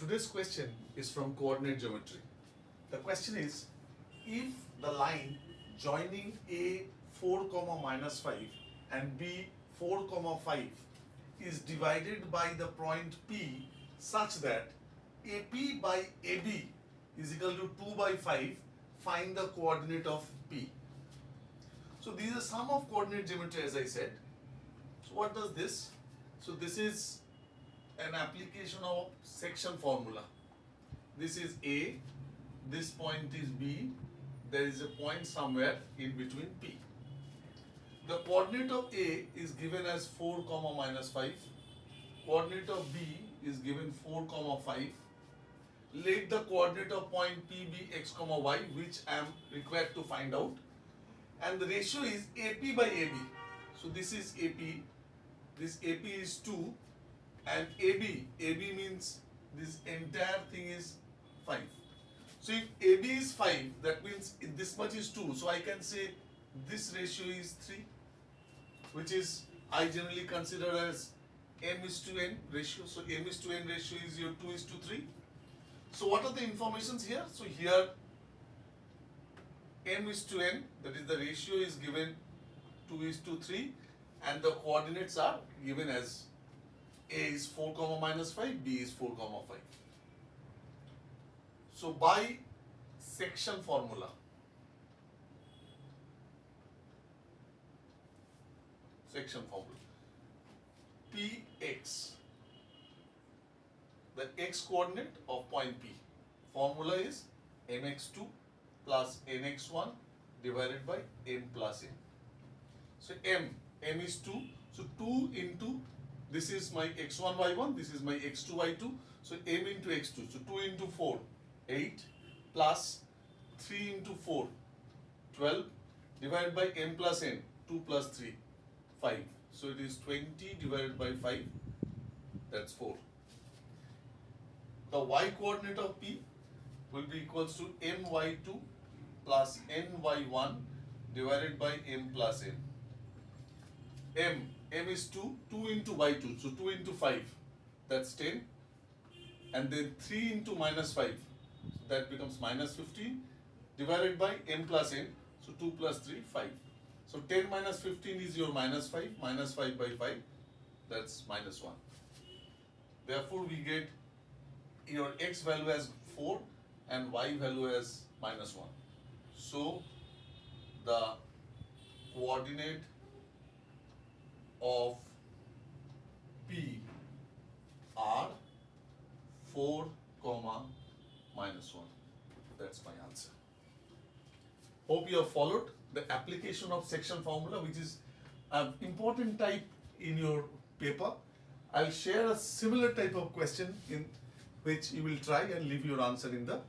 Today's question is from coordinate geometry. The question is, if the line joining A 4, minus 5 and B 4, 5 is divided by the point P such that AP by AB is equal to 2 by 5, find the coordinate of P. So these are some of coordinate geometry, as I said. So what does this? So this is an application of section formula. This is A, this point is B, there is a point somewhere in between P. The coordinate of A is given as 4, minus 5. Coordinate of B is given 4, 5. Let the coordinate of point P be x, y, which I am required to find out. And the ratio is AP by AB. So this is AP, this AP is 2, and AB means this entire thing is 5. So if AB is 5, that means this much is 2. So I can say this ratio is 3, which is I generally consider as m is to n ratio. So m is to n ratio is your 2 is to 3. So what are the informations here? So here m is to n, that is the ratio is given 2 is to 3, and the coordinates are given as A is 4, minus 5, B is 4, 5. So by section formula, Px, the x coordinate of point P, formula is mx2 plus nx1 divided by m plus n. So m is 2, so 2 into, this is my x1 y1, this is my x2 y2, so m into x2, so 2 into 4, 8, plus 3 into 4, 12, divided by m plus n, 2 plus 3, 5. So it is 20 divided by 5, that's 4. The y coordinate of P will be equals to my2 plus ny1 divided by m plus n. M is 2 into y2, so 2 into 5, that's 10, and then 3 into minus 5, so that becomes minus 15, divided by m plus n, so 2 plus 3, 5. So 10 minus 15 is your minus 5 by 5, that's minus 1. Therefore we get your x value as 4 and y value as minus 1. So the coordinate of P are 4, minus 1. That's my answer. Hope you have followed the application of section formula, which is an important type in your paper. I'll share a similar type of question in which you will try and leave your answer in the